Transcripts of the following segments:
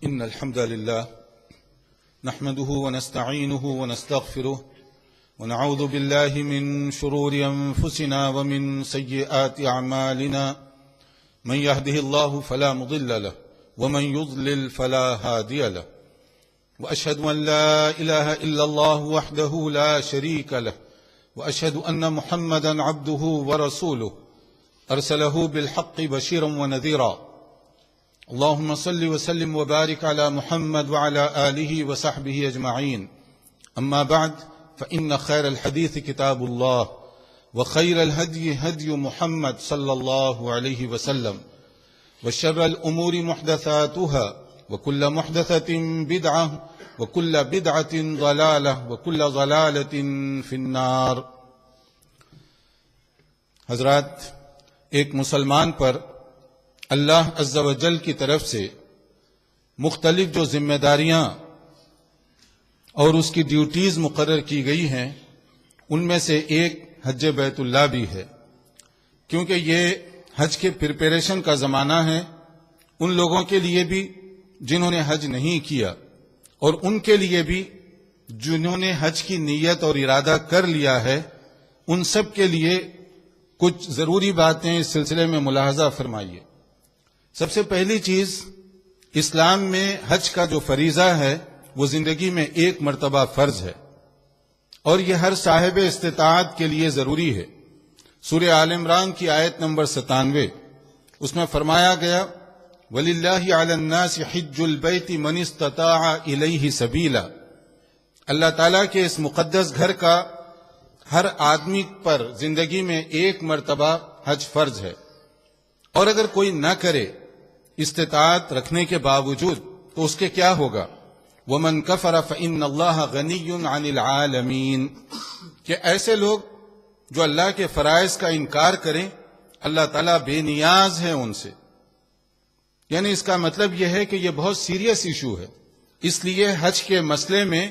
إن الحمد لله نحمده ونستعينه ونستغفره ونعوذ بالله من شرور أنفسنا ومن سيئات أعمالنا من يهده الله فلا مضل له ومن يضلل فلا هادي له وأشهد أن لا إله إلا الله وحده لا شريك له وأشهد أن محمدا عبده ورسوله أرسله بالحق بشيرا ونذيرا اللهم صل وسلم وبارك على محمد وعلى آله وصحبه أجمعين أما بعد فإن خير الحديث كتاب الله وخير الهدي هدي محمد صلى الله عليه وسلم وشر الأمور محدثاتها وكل محدثة بدعة وكل بدعة ضلالة وكل ضلالة في النار. حضرات، ایک مسلمان پر اللہ عز و جل کی طرف سے مختلف جو ذمہ داریاں اور اس کی ڈیوٹیز مقرر کی گئی ہیں ان میں سے ایک حج بیت اللہ بھی ہے، کیونکہ یہ حج کے پریپریشن کا زمانہ ہے ان لوگوں کے لیے بھی جنہوں نے حج نہیں کیا اور ان کے لیے بھی جنہوں نے حج کی نیت اور ارادہ کر لیا ہے. ان سب کے لیے کچھ ضروری باتیں اس سلسلے میں ملاحظہ فرمائیے. سب سے پہلی چیز، اسلام میں حج کا جو فریضہ ہے وہ زندگی میں ایک مرتبہ فرض ہے اور یہ ہر صاحب استطاعت کے لیے ضروری ہے. سورہ آل عمران کی آیت نمبر 97 اس میں فرمایا گیا وَلِلَّهِ عَلَى النَّاسِ حِجُّ الْبَيْتِ مَنِ اسْتَطَاعَ إِلَيْهِ سَبِيلًا. اللہ تعالیٰ کے اس مقدس گھر کا ہر آدمی پر زندگی میں ایک مرتبہ حج فرض ہے، اور اگر کوئی نہ کرے استطاعت رکھنے کے باوجود تو اس کے کیا ہوگا؟ وَمَنْ كَفَرَ فَإِنَّ اللَّهَ غَنِيٌّ عَنِ الْعَالَمِينَ. کہ ایسے لوگ جو اللہ کے فرائض کا انکار کریں اللہ تعالیٰ بے نیاز ہے ان سے. یعنی اس کا مطلب یہ ہے کہ یہ بہت سیریس ایشو ہے، اس لیے حج کے مسئلے میں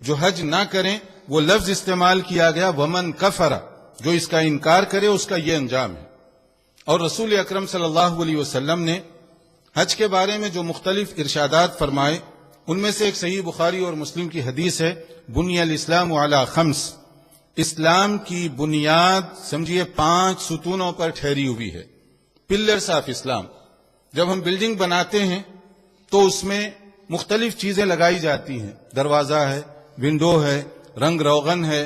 جو حج نہ کریں وہ لفظ استعمال کیا گیا ومن کفر، جو اس کا انکار کرے اس کا یہ انجام ہے. اور رسول اکرم صلی اللہ علیہ وسلم نے حج کے بارے میں جو مختلف ارشادات فرمائے ان میں سے ایک صحیح بخاری اور مسلم کی حدیث ہے بنی الاسلام علی خمس. اسلام کی بنیاد سمجھیے 5 ستونوں پر ٹھہری ہوئی ہے، پلرز آف اسلام. جب ہم بلڈنگ بناتے ہیں تو اس میں مختلف چیزیں لگائی جاتی ہیں، دروازہ ہے، ونڈو ہے، رنگ روغن ہے،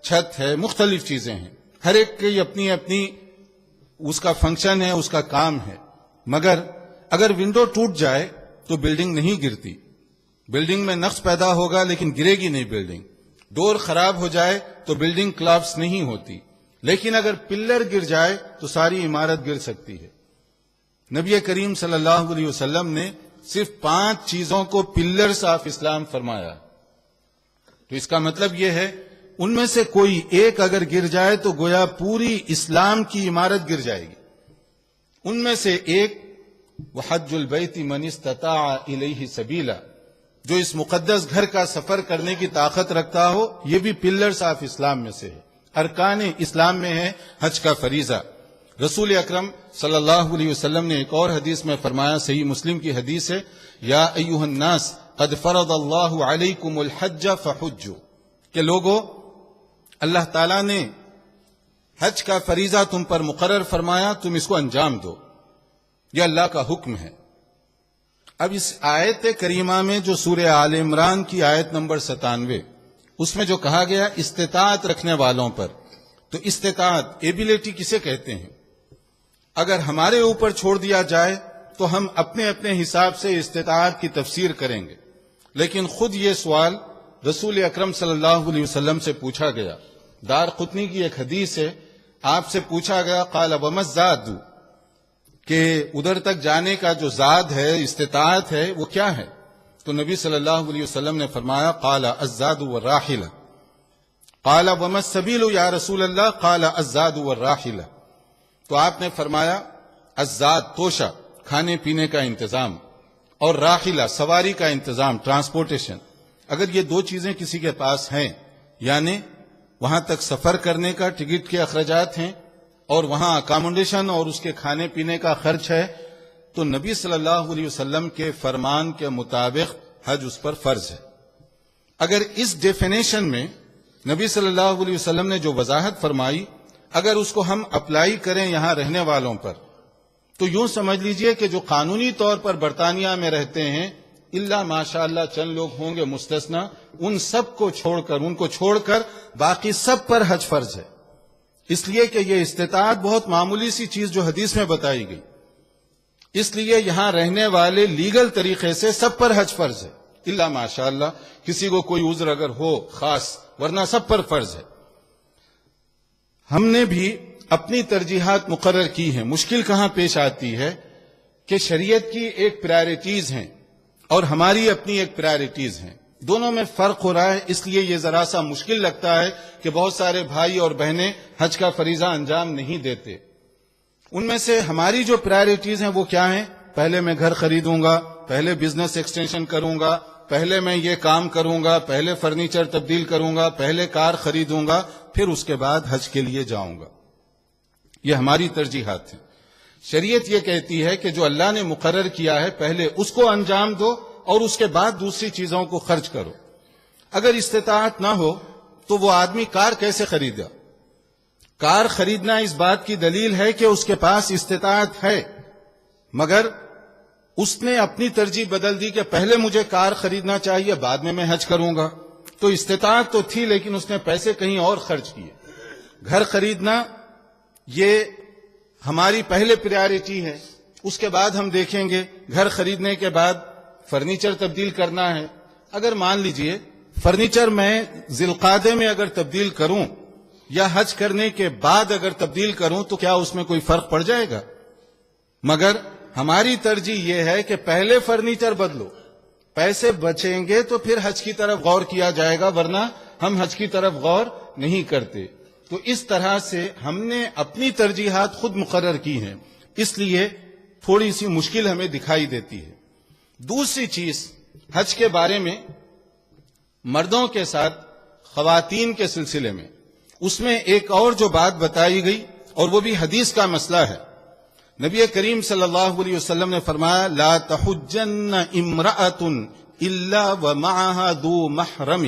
چھت ہے، مختلف چیزیں ہیں. ہر ایک کی اپنی اپنی اس کا فنکشن ہے، اس کا کام ہے. مگر اگر ونڈو ٹوٹ جائے تو بلڈنگ نہیں گرتی، بلڈنگ میں نقص پیدا ہوگا لیکن گرے گی نہیں بلڈنگ. ڈور خراب ہو جائے تو بلڈنگ کلاپس نہیں ہوتی، لیکن اگر پلر گر جائے تو ساری عمارت گر سکتی ہے. نبی کریم صلی اللہ علیہ وسلم نے صرف 5 چیزوں کو پلرز آف اسلام فرمایا. تو اس کا مطلب یہ ہے ان میں سے کوئی ایک اگر گر جائے تو گویا پوری اسلام کی عمارت گر جائے گی. ان میں سے ایک وحج البیت من استطاع الیہ سبیلا، جو اس مقدس گھر کا سفر کرنے کی طاقت رکھتا ہو، یہ بھی پلرز آف اسلام میں سے ہے، ارکان اسلام میں ہے حج کا فریضہ. رسول اکرم صلی اللہ علیہ وسلم نے ایک اور حدیث میں فرمایا، صحیح مسلم کی حدیث ہے یا ایھا الناس قد فرض اللہ علیکم الحج فحجوا. کہ لوگو، اللہ تعالیٰ نے حج کا فریضہ تم پر مقرر فرمایا، تم اس کو انجام دو، یہ اللہ کا حکم ہے. اب اس آیت کریمہ میں جو سورہ آل عمران کی آیت نمبر 97 اس میں جو کہا گیا استطاعت رکھنے والوں پر، تو استطاعت ایبیلٹی کسے کہتے ہیں؟ اگر ہمارے اوپر چھوڑ دیا جائے تو ہم اپنے اپنے حساب سے استطاعت کی تفسیر کریں گے، لیکن خود یہ سوال رسول اکرم صلی اللہ علیہ وسلم سے پوچھا گیا. دارقطنی کی ایک حدیث ہے، آپ سے پوچھا گیا قال وما الزاد، کہ ادھر تک جانے کا جو زاد ہے، استطاعت ہے، وہ کیا ہے؟ تو نبی صلی اللہ علیہ وسلم نے فرمایا قال الزاد والراحلہ. قال وما السبیل یا رسول اللہ؟ قال الزاد والراحلہ. تو آپ نے فرمایا الزاد توشہ، کھانے پینے کا انتظام، اور راحلہ سواری کا انتظام، ٹرانسپورٹیشن. اگر یہ 2 چیزیں کسی کے پاس ہیں، یعنی وہاں تک سفر کرنے کا ٹکٹ کے اخراجات ہیں اور وہاں اکاموڈیشن اور اس کے کھانے پینے کا خرچ ہے، تو نبی صلی اللہ علیہ وسلم کے فرمان کے مطابق حج اس پر فرض ہے۔ اگر اس ڈیفینیشن میں نبی صلی اللہ علیہ وسلم نے جو وضاحت فرمائی، اگر اس کو ہم اپلائی کریں یہاں رہنے والوں پر، تو یوں سمجھ لیجئے کہ جو قانونی طور پر برطانیہ میں رہتے ہیں، اللہ ماشاءاللہ چند لوگ ہوں گے مستثنا، ان سب کو چھوڑ کر باقی سب پر حج فرض ہے، اس لیے کہ یہ استطاعت بہت معمولی سی چیز جو حدیث میں بتائی گئی، اس لیے یہاں رہنے والے لیگل طریقے سے سب پر حج فرض ہے، اللہ ماشاءاللہ کسی کو کوئی عذر اگر ہو خاص، ورنہ سب پر فرض ہے۔ ہم نے بھی اپنی ترجیحات مقرر کی ہیں۔ مشکل کہاں پیش آتی ہے کہ شریعت کی ایک پرائرٹیز ہیں اور ہماری اپنی ایک پرائرٹیز ہیں، دونوں میں فرق ہو رہا ہے، اس لیے یہ ذرا سا مشکل لگتا ہے کہ بہت سارے بھائی اور بہنیں حج کا فریضہ انجام نہیں دیتے۔ ان میں سے ہماری جو پرائرٹیز ہیں وہ کیا ہیں؟ پہلے میں گھر خریدوں گا، پہلے بزنس ایکسٹینشن کروں گا، پہلے میں یہ کام کروں گا، پہلے فرنیچر تبدیل کروں گا، پہلے کار خریدوں گا، پھر اس کے بعد حج کے لیے جاؤں گا۔ یہ ہماری ترجیحات ہیں۔ شریعت یہ کہتی ہے کہ جو اللہ نے مقرر کیا ہے پہلے اس کو انجام دو اور اس کے بعد دوسری چیزوں کو خرچ کرو۔ اگر استطاعت نہ ہو تو وہ آدمی کار کیسے خریدے گا؟ کار خریدنا اس بات کی دلیل ہے کہ اس کے پاس استطاعت ہے، مگر اس نے اپنی ترجیح بدل دی کہ پہلے مجھے کار خریدنا چاہیے، بعد میں حج کروں گا۔ تو استطاعت تو تھی لیکن اس نے پیسے کہیں اور خرچ کیے۔ گھر خریدنا یہ ہماری پہلے پریارٹی ہے، اس کے بعد ہم دیکھیں گے گھر خریدنے کے بعد فرنیچر تبدیل کرنا ہے۔ اگر مان لیجئے فرنیچر میں ذی القعدہ میں اگر تبدیل کروں یا حج کرنے کے بعد اگر تبدیل کروں تو کیا اس میں کوئی فرق پڑ جائے گا؟ مگر ہماری ترجیح یہ ہے کہ پہلے فرنیچر بدلو، پیسے بچیں گے تو پھر حج کی طرف غور کیا جائے گا، ورنہ ہم حج کی طرف غور نہیں کرتے۔ تو اس طرح سے ہم نے اپنی ترجیحات خود مقرر کی ہیں، اس لیے تھوڑی سی مشکل ہمیں دکھائی دیتی ہے۔ دوسری چیز حج کے بارے میں مردوں کے ساتھ خواتین کے سلسلے میں اس میں ایک اور جو بات بتائی گئی اور وہ بھی حدیث کا مسئلہ ہے۔ نبی کریم صلی اللہ علیہ وسلم نے فرمایا لا تحجن امرأۃ الا ومعها ذو محرم،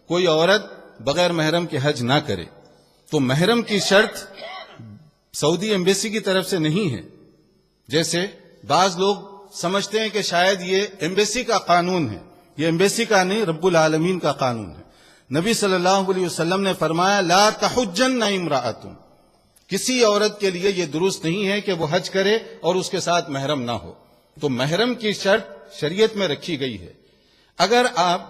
کوئی عورت بغیر محرم کے حج نہ کرے۔ تو محرم کی شرط سعودی ایمبیسی کی طرف سے نہیں ہے، جیسے بعض لوگ سمجھتے ہیں کہ شاید یہ ایمبیسی کا قانون ہے، یہ ایمبیسی کا نہیں، رب العالمین کا قانون ہے۔ نبی صلی اللہ علیہ وسلم نے فرمایا لا تحجن امرأۃ، کسی عورت کے لیے یہ درست نہیں ہے کہ وہ حج کرے اور اس کے ساتھ محرم نہ ہو۔ تو محرم کی شرط شریعت میں رکھی گئی ہے۔ اگر آپ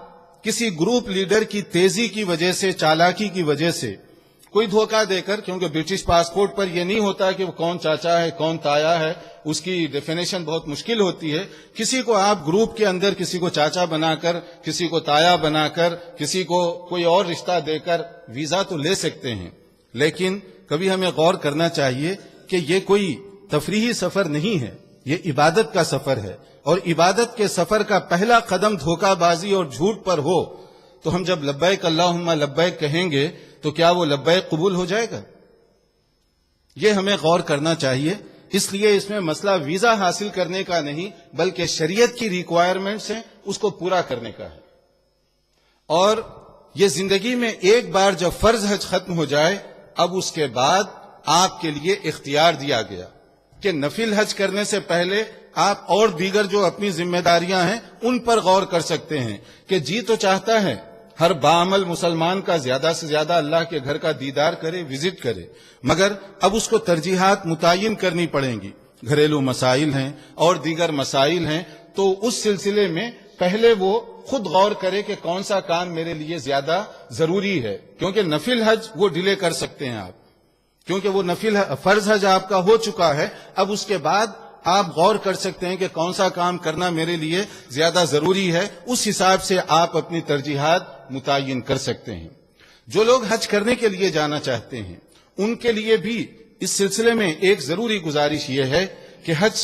کسی گروپ لیڈر کی تیزی کی وجہ سے، چالاکی کی وجہ سے کوئی دھوکہ دے کر، کیونکہ برٹش پاسپورٹ پر یہ نہیں ہوتا کہ وہ کون چاچا ہے کون تایا ہے، اس کی ڈیفینیشن بہت مشکل ہوتی ہے، کسی کو آپ گروپ کے اندر کسی کو چاچا بنا کر، کسی کو تایا بنا کر، کسی کو کوئی اور رشتہ دے کر ویزا تو لے سکتے ہیں، لیکن کبھی ہمیں غور کرنا چاہیے کہ یہ کوئی تفریحی سفر نہیں ہے، یہ عبادت کا سفر ہے، اور عبادت کے سفر کا پہلا قدم دھوکہ بازی اور جھوٹ پر ہو تو ہم جب لبیک اللہم لبیک کہیں گے تو کیا وہ لبیک قبول ہو جائے گا؟ یہ ہمیں غور کرنا چاہیے۔ اس لیے اس میں مسئلہ ویزا حاصل کرنے کا نہیں بلکہ شریعت کی ریکوائرمنٹس ہیں، اس کو پورا کرنے کا ہے۔ اور یہ زندگی میں ایک بار جب فرض حج ختم ہو جائے، اب اس کے بعد آپ کے لیے اختیار دیا گیا کہ نفل حج کرنے سے پہلے آپ اور دیگر جو اپنی ذمہ داریاں ہیں ان پر غور کر سکتے ہیں کہ جی تو چاہتا ہے ہر باعمل مسلمان کا زیادہ سے زیادہ اللہ کے گھر کا دیدار کرے، وزٹ کرے، مگر اب اس کو ترجیحات متعین کرنی پڑیں گی، گھریلو مسائل ہیں اور دیگر مسائل ہیں، تو اس سلسلے میں پہلے وہ خود غور کرے کہ کون سا کام میرے لیے زیادہ ضروری ہے، کیونکہ نفل حج وہ ڈیلے کر سکتے ہیں آپ، کیونکہ وہ فرض حج آپ کا ہو چکا ہے، اب اس کے بعد آپ غور کر سکتے ہیں کہ کون سا کام کرنا میرے لیے زیادہ ضروری ہے، اس حساب سے آپ اپنی ترجیحات متعین کر سکتے ہیں۔ جو لوگ حج کرنے کے لیے جانا چاہتے ہیں ان کے لیے بھی اس سلسلے میں ایک ضروری گزارش یہ ہے کہ حج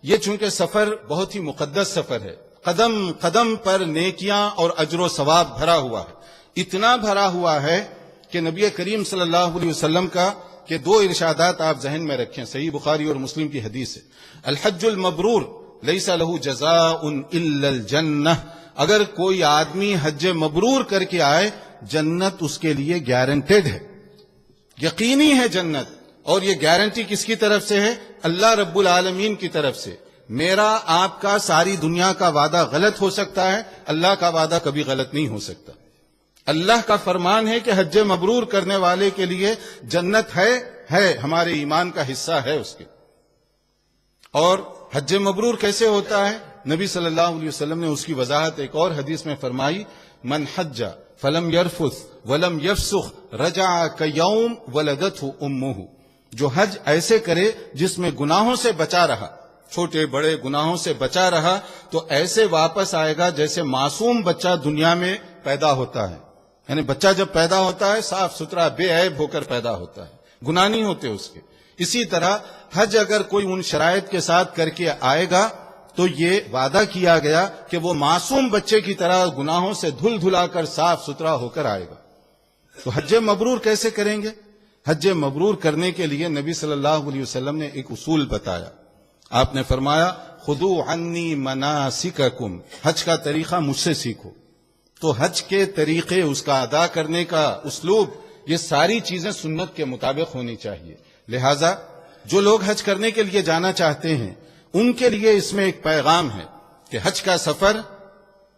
یہ چونکہ سفر بہت ہی مقدس سفر ہے، قدم قدم پر نیکیاں اور اجر و ثواب بھرا ہوا ہے، اتنا بھرا ہوا ہے کہ نبی کریم صلی اللہ علیہ وسلم کا کہ دو ارشادات آپ ذہن میں رکھیں، صحیح بخاری اور مسلم کی حدیث ہے، الحج المبرور لیس لہ جزاء الا الجنہ، اگر کوئی آدمی حج مبرور کر کے آئے جنت اس کے لیے گارنٹیڈ ہے، یقینی ہے جنت، اور یہ گارنٹی کس کی طرف سے ہے؟ اللہ رب العالمین کی طرف سے۔ میرا آپ کا ساری دنیا کا وعدہ غلط ہو سکتا ہے، اللہ کا وعدہ کبھی غلط نہیں ہو سکتا۔ اللہ کا فرمان ہے کہ حج مبرور کرنے والے کے لیے جنت ہے، ہمارے ایمان کا حصہ ہے اس کے۔ اور حج مبرور کیسے ہوتا ہے؟ نبی صلی اللہ علیہ وسلم نے اس کی وضاحت ایک اور حدیث میں فرمائی، من حج فلم یرفث ولم یفسق رجع کیوم ولدتہ امہ، جو حج ایسے کرے جس میں گناہوں سے بچا رہا، چھوٹے بڑے گناہوں سے بچا رہا، تو ایسے واپس آئے گا جیسے معصوم بچہ دنیا میں پیدا ہوتا ہے، یعنی بچہ جب پیدا ہوتا ہے صاف ستھرا بے عیب ہو کر پیدا ہوتا ہے، گناہ نہیں ہوتے اس کے۔ اسی طرح حج اگر کوئی ان شرائط کے ساتھ کر کے آئے گا تو یہ وعدہ کیا گیا کہ وہ معصوم بچے کی طرح گناہوں سے دھل دھلا کر صاف ستھرا ہو کر آئے گا۔ تو حج مبرور کیسے کریں گے؟ حج مبرور کرنے کے لیے نبی صلی اللہ علیہ وسلم نے ایک اصول بتایا۔ آپ نے فرمایا خذوا عنی مناسککم، حج کا طریقہ مجھ سے سیکھو۔ تو حج کے طریقے، اس کا ادا کرنے کا اسلوب، یہ ساری چیزیں سنت کے مطابق ہونی چاہیے۔ لہٰذا جو لوگ حج کرنے کے لیے جانا چاہتے ہیں ان کے لیے اس میں ایک پیغام ہے کہ حج کا سفر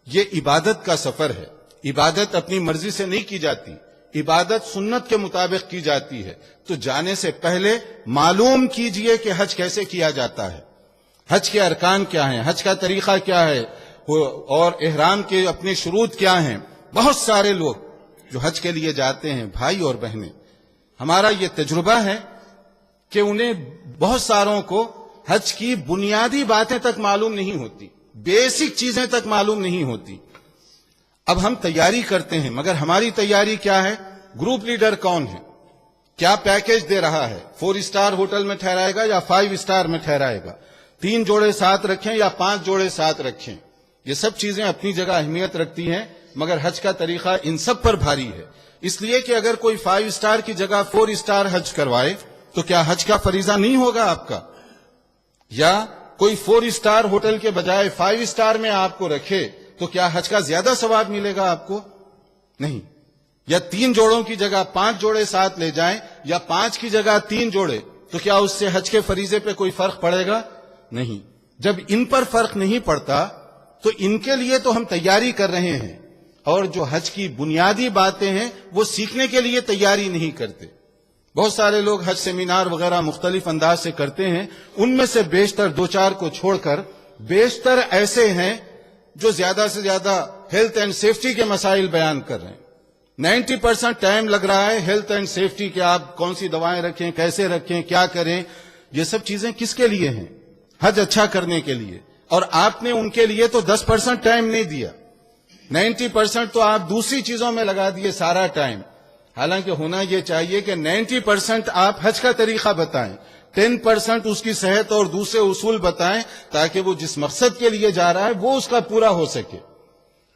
یہ عبادت کا سفر ہے۔ عبادت اپنی مرضی سے نہیں کی جاتی، عبادت سنت کے مطابق کی جاتی ہے۔ تو جانے سے پہلے معلوم کیجئے کہ حج کیسے کیا جاتا ہے، حج کے ارکان کیا ہیں، حج کا طریقہ کیا ہے، اور احرام کے اپنے شروط کیا ہیں۔ بہت سارے لوگ جو حج کے لیے جاتے ہیں، بھائی اور بہنیں، ہمارا یہ تجربہ ہے کہ انہیں بہت ساروں کو حج کی بنیادی باتیں تک معلوم نہیں ہوتی، بیسک چیزیں تک معلوم نہیں ہوتی۔ اب ہم تیاری کرتے ہیں، مگر ہماری تیاری کیا ہے؟ گروپ لیڈر کون ہے، کیا پیکیج دے رہا ہے، 4 اسٹار ہوٹل میں ٹھہرائے گا یا 5 اسٹار میں ٹھہرائے گا، 3 جوڑے ساتھ رکھیں یا 5 جوڑے ساتھ رکھیں۔ یہ سب چیزیں اپنی جگہ اہمیت رکھتی ہیں، مگر حج کا طریقہ ان سب پر بھاری ہے۔ اس لیے کہ اگر کوئی 5 اسٹار کی جگہ 4 اسٹار حج کروائے تو کیا حج کا فریضہ نہیں ہوگا آپ کا؟ یا کوئی 4 اسٹار ہوٹل کے بجائے 5 اسٹار میں آپ کو رکھے تو کیا حج کا زیادہ ثواب ملے گا آپ کو؟ نہیں۔ یا 3 جوڑوں کی جگہ 5 جوڑے ساتھ لے جائیں یا 5 کی جگہ 3 جوڑے، تو کیا اس سے حج کے فریضے پہ کوئی فرق پڑے گا؟ نہیں۔ جب ان پر فرق نہیں پڑتا تو ان کے لیے تو ہم تیاری کر رہے ہیں، اور جو حج کی بنیادی باتیں ہیں وہ سیکھنے کے لیے تیاری نہیں کرتے۔ بہت سارے لوگ حج سیمینار وغیرہ مختلف انداز سے کرتے ہیں، ان میں سے بیشتر 2-4 کو چھوڑ کر بیشتر ایسے ہیں جو زیادہ سے زیادہ ہیلتھ اینڈ سیفٹی کے مسائل بیان کر رہے ہیں۔ 90% ٹائم لگ رہا ہے ہیلتھ اینڈ سیفٹی کہ آپ کون سی دوائیں رکھیں، کیسے رکھیں، کیا کریں۔ یہ سب چیزیں کس کے لیے ہیں؟ حج اچھا کرنے کے لیے، اور آپ نے ان کے لیے تو 10% ٹائم نہیں دیا، 90% تو آپ دوسری چیزوں میں لگا دیے سارا ٹائم۔ حالانکہ ہونا یہ چاہیے کہ 90% آپ حج کا طریقہ بتائیں، 10% اس کی صحت اور دوسرے اصول بتائیں، تاکہ وہ جس مقصد کے لیے جا رہا ہے وہ اس کا پورا ہو سکے۔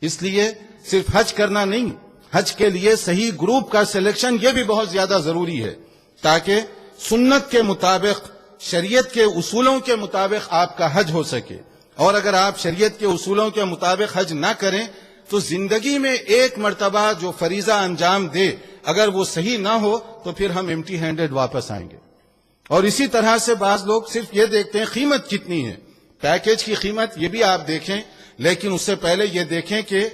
اس لیے صرف حج کرنا نہیں، حج کے لیے صحیح گروپ کا سلیکشن یہ بھی بہت زیادہ ضروری ہے، تاکہ سنت کے مطابق، شریعت کے اصولوں کے مطابق آپ کا حج ہو سکے۔ اور اگر آپ شریعت کے اصولوں کے مطابق حج نہ کریں تو زندگی میں ایک مرتبہ جو فریضہ انجام دے، اگر وہ صحیح نہ ہو تو پھر ہم ایمٹی ہینڈڈ واپس آئیں گے۔ اور اسی طرح سے بعض لوگ صرف یہ دیکھتے ہیں قیمت کتنی ہے، پیکیج کی قیمت یہ بھی آپ دیکھیں، لیکن اس سے پہلے یہ دیکھیں کہ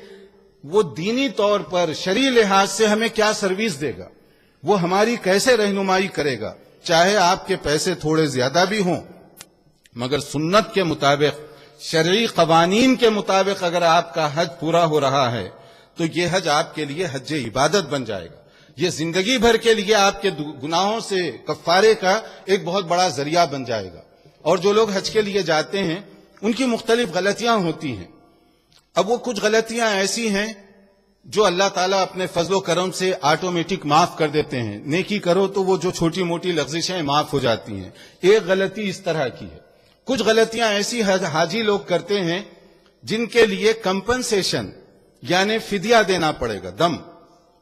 وہ دینی طور پر شرعی لحاظ سے ہمیں کیا سروس دے گا، وہ ہماری کیسے رہنمائی کرے گا۔ چاہے آپ کے پیسے تھوڑے زیادہ بھی ہوں، مگر سنت کے مطابق، شرعی قوانین کے مطابق اگر آپ کا حج پورا ہو رہا ہے تو یہ حج آپ کے لیے حج عبادت بن جائے گا۔ یہ زندگی بھر کے لیے آپ کے گناہوں سے کفارے کا ایک بہت بڑا ذریعہ بن جائے گا۔ اور جو لوگ حج کے لیے جاتے ہیں ان کی مختلف غلطیاں ہوتی ہیں۔ اب وہ کچھ غلطیاں ایسی ہیں جو اللہ تعالیٰ اپنے فضل و کرم سے آٹومیٹک معاف کر دیتے ہیں، نیکی کرو تو وہ جو چھوٹی موٹی لغزشیں معاف ہو جاتی ہیں۔ ایک غلطی اس طرح کی ہے، کچھ غلطیاں ایسی حاجی لوگ کرتے ہیں جن کے لیے کمپنسیشن یعنی فدیہ دینا پڑے گا، دم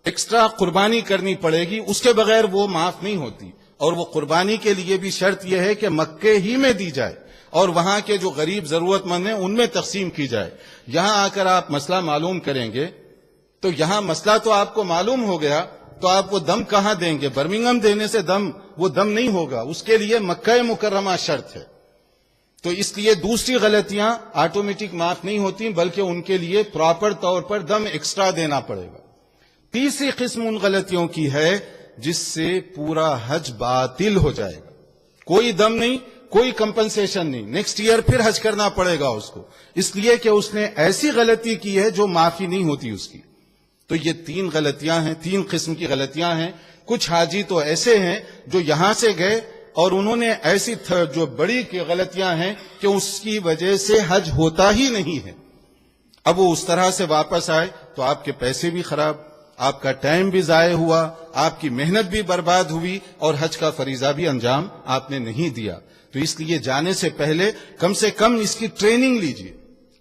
ایکسٹرا قربانی کرنی پڑے گی، اس کے بغیر وہ معاف نہیں ہوتی۔ اور وہ قربانی کے لیے بھی شرط یہ ہے کہ مکے ہی میں دی جائے اور وہاں کے جو غریب ضرورت مند ہیں ان میں تقسیم کی جائے. یہاں آ کر آپ مسئلہ معلوم کریں گے تو یہاں مسئلہ تو آپ کو معلوم ہو گیا, تو آپ وہ دم کہاں دیں گے؟ برمنگھم دینے سے وہ دم نہیں ہوگا, اس کے لیے مکہ مکرمہ شرط ہے. تو اس لیے دوسری غلطیاں آٹومیٹک معاف نہیں ہوتی, بلکہ ان کے لیے پراپر طور پر دم ایکسٹرا دینا پڑے گا. تیسری قسم ان غلطیوں کی ہے جس سے پورا حج باطل ہو جائے گا. کوئی دم نہیں, کوئی کمپنسیشن نہیں, نیکسٹ ایئر پھر حج کرنا پڑے گا اس کو, اس لیے کہ اس نے ایسی غلطی کی ہے جو معافی نہیں ہوتی اس کی. تو یہ 3 غلطیاں ہیں, 3 قسم کی غلطیاں ہیں. کچھ حاجی تو ایسے ہیں جو یہاں سے گئے اور انہوں نے ایسی جو بڑی غلطیاں ہیں کہ اس کی وجہ سے حج ہوتا ہی نہیں ہے. اب وہ اس طرح سے واپس آئے تو آپ کے پیسے بھی خراب, آپ کا ٹائم بھی ضائع ہوا, آپ کی محنت بھی برباد ہوئی اور حج کا فریضہ بھی انجام آپ نے نہیں دیا. تو اس لیے جانے سے پہلے کم سے کم اس کی ٹریننگ لیجئے,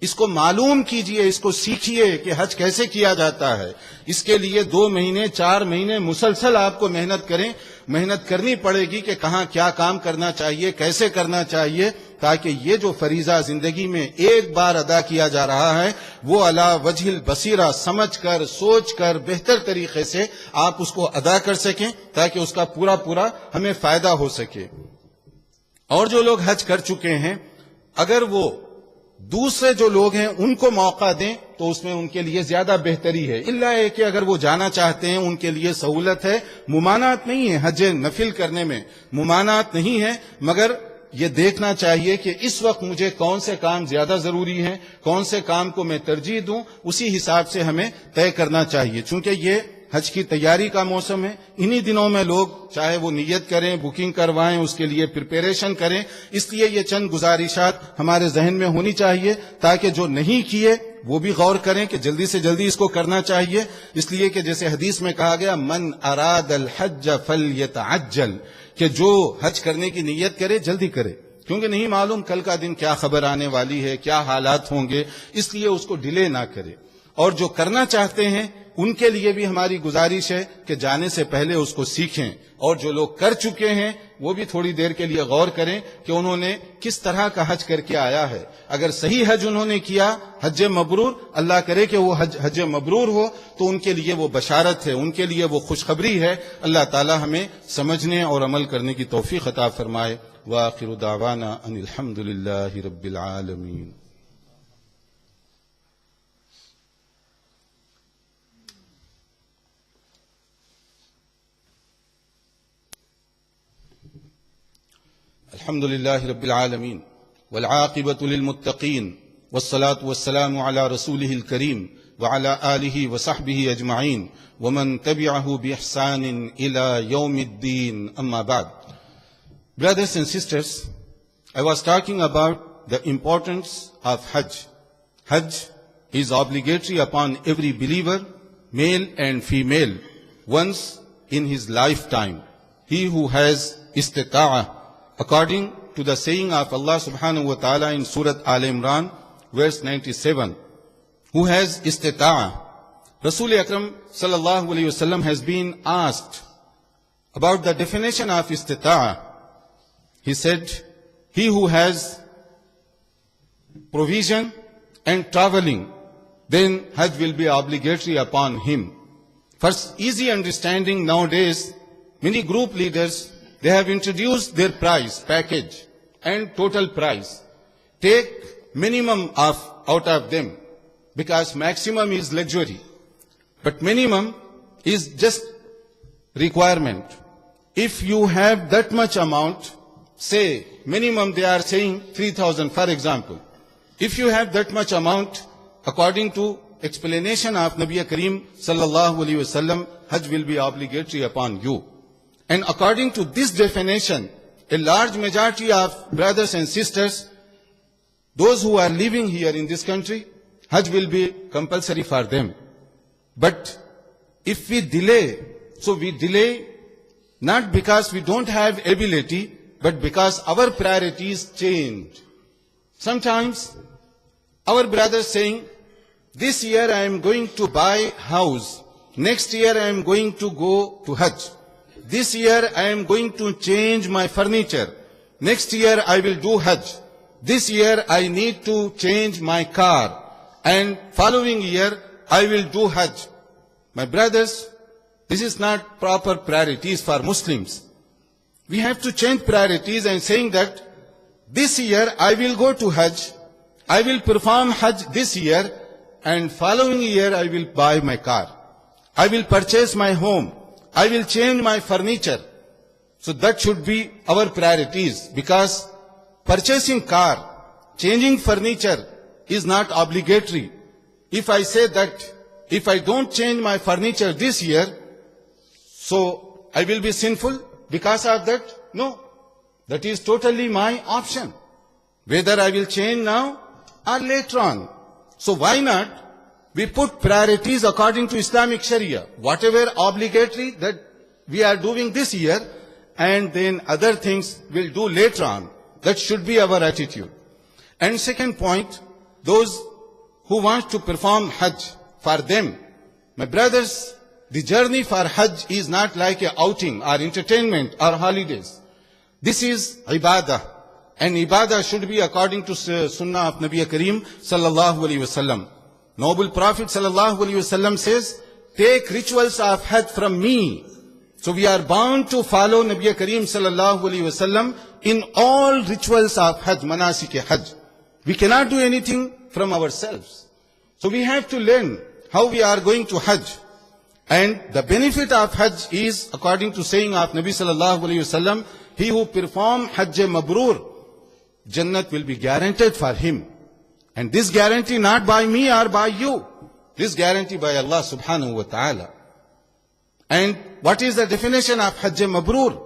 اس کو معلوم کیجئے, اس کو سیکھیے کہ حج کیسے کیا جاتا ہے. اس کے لیے 2 مہینے 4 مہینے مسلسل آپ کو محنت کرنی پڑے گی کہ کہاں کیا کام کرنا چاہیے, کیسے کرنا چاہیے, تاکہ یہ جو فریضہ زندگی میں ایک بار ادا کیا جا رہا ہے وہ علی وجہ البصیرہ سمجھ کر, سوچ کر, بہتر طریقے سے آپ اس کو ادا کر سکیں تاکہ اس کا پورا ہمیں فائدہ ہو سکے. اور جو لوگ حج کر چکے ہیں اگر وہ دوسرے جو لوگ ہیں ان کو موقع دیں تو اس میں ان کے لیے زیادہ بہتری ہے. اللہ ہے کہ اگر وہ جانا چاہتے ہیں ان کے لیے سہولت ہے, ممانعت نہیں ہے, حج نفل کرنے میں ممانعت نہیں ہے, مگر یہ دیکھنا چاہیے کہ اس وقت مجھے کون سے کام زیادہ ضروری ہیں, کون سے کام کو میں ترجیح دوں, اسی حساب سے ہمیں طے کرنا چاہیے. چونکہ یہ حج کی تیاری کا موسم ہے, انہی دنوں میں لوگ چاہے وہ نیت کریں, بکنگ کروائیں, اس کے لیے پریپریشن کریں. اس لیے یہ چند گزارشات ہمارے ذہن میں ہونی چاہیے تاکہ جو نہیں کیے وہ بھی غور کریں کہ جلدی سے جلدی اس کو کرنا چاہیے. اس لیے کہ جیسے حدیث میں کہا گیا من اراد الحج فلیتعجل, کہ جو حج کرنے کی نیت کرے جلدی کرے, کیونکہ نہیں معلوم کل کا دن کیا خبر آنے والی ہے, کیا حالات ہوں گے, اس لیے اس کو ڈیلے نہ کرے. اور جو کرنا چاہتے ہیں ان کے لیے بھی ہماری گزارش ہے کہ جانے سے پہلے اس کو سیکھیں, اور جو لوگ کر چکے ہیں وہ بھی تھوڑی دیر کے لیے غور کریں کہ انہوں نے کس طرح کا حج کر کے آیا ہے. اگر صحیح حج انہوں نے کیا, حج مبرور, اللہ کرے کہ وہ حج مبرور ہو, تو ان کے لیے وہ بشارت ہے, ان کے لیے وہ خوشخبری ہے. اللہ تعالی ہمیں سمجھنے اور عمل کرنے کی توفیق عطا فرمائے. وآخر دعوانا ان الحمد للہ رب العالمین. الحمد لله رب العالمين والعاقبة للمتقين والصلاة والسلام على رسوله الكريم وعلى آله وصحبه أجمعين ومن تبعه بإحسان إلى يوم الدين. أما بعد. Brothers and sisters, I was talking about the importance of Hajj. Hajj is obligatory upon every believer, male and female, once in his lifetime. He who has istita'ah, according to the saying of Allah subhanahu wa ta'ala in Surah Al-Imran, verse 97, who has istita'ah. Rasul Akram sallallahu alayhi wa sallam has been asked about the definition of istita'ah. He said, he who has provision and traveling, then Hajj will be obligatory upon him. For easy understanding nowadays, many group leaders, they have introduced their price package and total price. Take minimum out of them, because maximum is luxury, but minimum is just requirement. If you have that much amount, say minimum they are saying 3,000 for example. If you have that much amount, according to explanation of Nabi Kareem sallallahu alaihi wasallam, Hajj will be obligatory upon you. And according to this definition, a large majority of brothers and sisters, those who are living here in this country, Hajj will be compulsory for them. But if we delay, so we delay not because we don't have ability, but because our priorities change. Sometimes our brothers saying, this year I am going to buy house, next year I am going to go to Hajj. this year I am going to change my furniture. Next year I will do Hajj. This year I need to change my car. And following year I will do Hajj. My brothers, this is not proper priorities for Muslims. We have to change priorities and saying that this year I will go to Hajj, I will perform Hajj this year, and following year I will buy my car. I will purchase my home. I will change my furniture. So that should be our priorities, because purchasing car, changing furniture is not obligatory. If I say that if I don't change my furniture this year, so I will be sinful because of that? No. That is totally my option, whether I will change now or later on. So why not we put priorities according to Islamic Sharia, whatever obligatory that we are doing this year, and then other things we'll do later on. That should be our attitude. And second point, those who want to perform Hajj, for them, my brothers, the journey for Hajj is not like an outing or entertainment or holidays. This is ibadah, and ibadah should be according to Sunnah of Nabi Kareem sallallahu alaihi wasallam. Noble Prophet sallallahu alaihi wasallam says, take rituals of Hajj from me. So we are bound to follow Nabi Kareem sallallahu alaihi wasallam in all rituals of Hajj, manasik Hajj. We cannot do anything from ourselves. So we have to learn how we are going to Hajj. And the benefit of Hajj is, according to saying of Nabi sallallahu alaihi wasallam, he who perform Hajj Mabrur, Jannat will be guaranteed for him. And this guarantee not by me or by you. This guarantee by Allah subhanahu wa ta'ala. And what is the definition of Hajj Mabrur?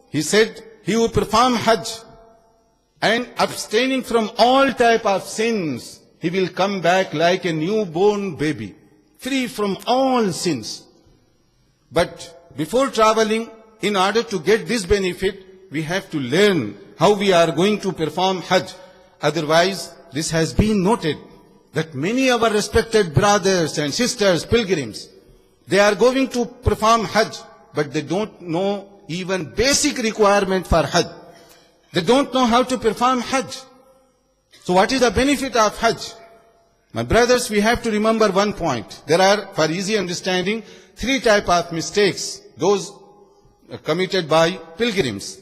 He said, he who perform Hajj and abstaining from all type of sins, he will come back like a newborn baby, free from all sins. But before traveling, in order to get this benefit, we have to learn how we are going to perform Hajj. Otherwise, this has been noted that many of our respected brothers and sisters, pilgrims, they are going to perform Hajj, but they don't know even basic requirement for Hajj. They don't know how to perform Hajj. So what is the benefit of Hajj? My brothers, we have to remember one point. There are, for easy understanding, 3 types of mistakes, those committed by pilgrims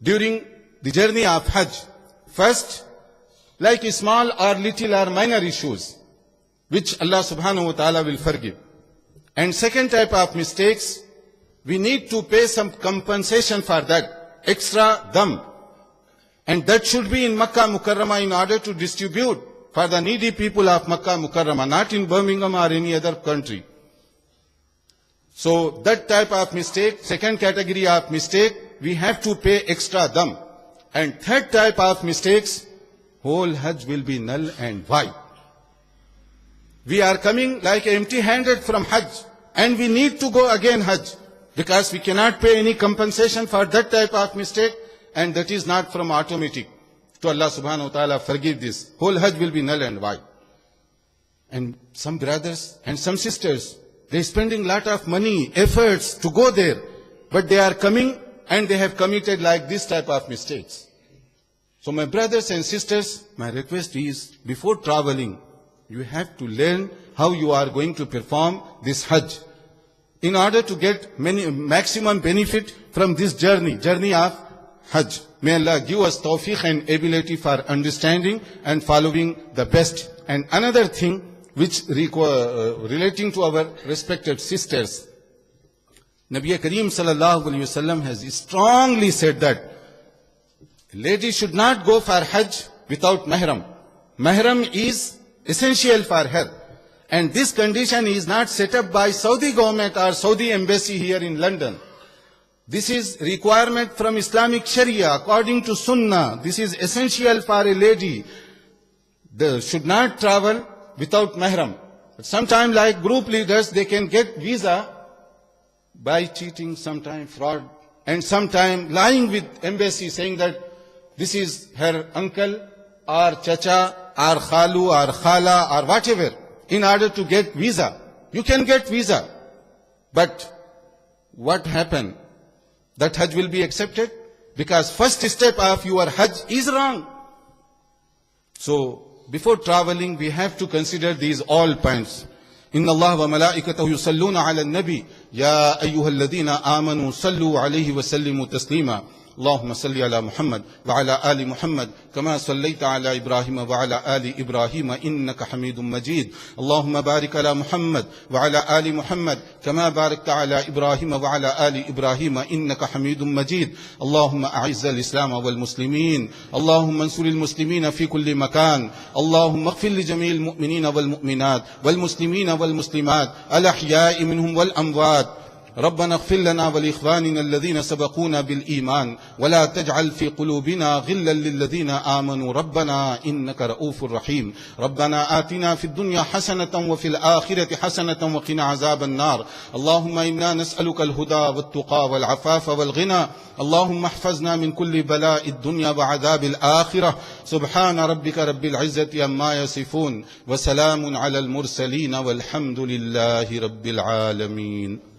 during the journey of Hajj. First, like small or little or minor issues, which Allah subhanahu wa ta'ala will forgive. And second type of mistakes, we need to pay some compensation for that, extra dam. And that should be in Makkah Mukarramah in order to distribute for the needy people of Makkah Mukarramah, not in Birmingham or any other country. So that type of mistake, second category of mistake, we have to pay extra dam. And third type of mistakes, whole Hajj will be null and void. We are coming like empty-handed from Hajj, and we need to go again Hajj, because we cannot pay any compensation for that type of mistake, and that is not from automatic. To Allah subhanahu wa ta'ala forgive this. Whole Hajj will be null and void. And some brothers and some sisters, they are spending lot of money, efforts to go there, but they are coming and they have committed like this type of mistakes. So my brothers and sisters, my request is, before traveling, you have to learn how you are going to perform this Hajj in order to get maximum benefit from this journey of Hajj. May Allah give us tawfiq and ability for understanding and following the best. And another thing which relating to our respected sisters, Nabi Kareem sallallahu alaihi wasallam has strongly said that lady should not go for Hajj without mahram. Mahram is essential for her. And this condition is not set up by Saudi government or Saudi embassy here in London. This is requirement from Islamic Sharia according to Sunnah. This is essential for a lady. They should not travel without mahram. But sometimes like group leaders, they can get visa by cheating, sometimes fraud, and sometimes lying with embassy saying that this is her uncle or chacha or khalu or khala or whatever in order to get visa. You can get visa. But what happened? that Hajj will be accepted? Because first step of your Hajj is wrong. So, before traveling, we have to consider these all points. إن الله وملائكته يصلون على النبي يا أيها الذين آمنوا صلوا عليه وسلموا تسليما اللهم صل على محمد وعلى آل محمد كما صليت على إبراهيم وعلى آل إبراهيم إنك حميد مجيد اللهم بارك على محمد وعلى آل محمد كما باركت على إبراهيم وعلى آل إبراهيم إنك حميد مجيد اللهم أعز الإسلام والمسلمين اللهم انصر المسلمين في كل مكان اللهم اغفر لجميع المؤمنين والمؤمنات والمسلمين والمسلمات الأحياء منهم والأموات ربنا اغفر لنا ولإخواننا الذين سبقونا بالإيمان ولا تجعل في قلوبنا غلا للذين آمنوا ربنا إنك رؤوف رحيم ربنا آتنا في الدنيا حسنة وفي الآخرة حسنة وقنا عذاب النار اللهم إنا نسألك الهدى والتقى والعفاف والغنى اللهم احفظنا من كل بلاء الدنيا وعذاب الآخرة سبحان ربك رب العزة عما يصفون وسلام على المرسلين والحمد لله رب العالمين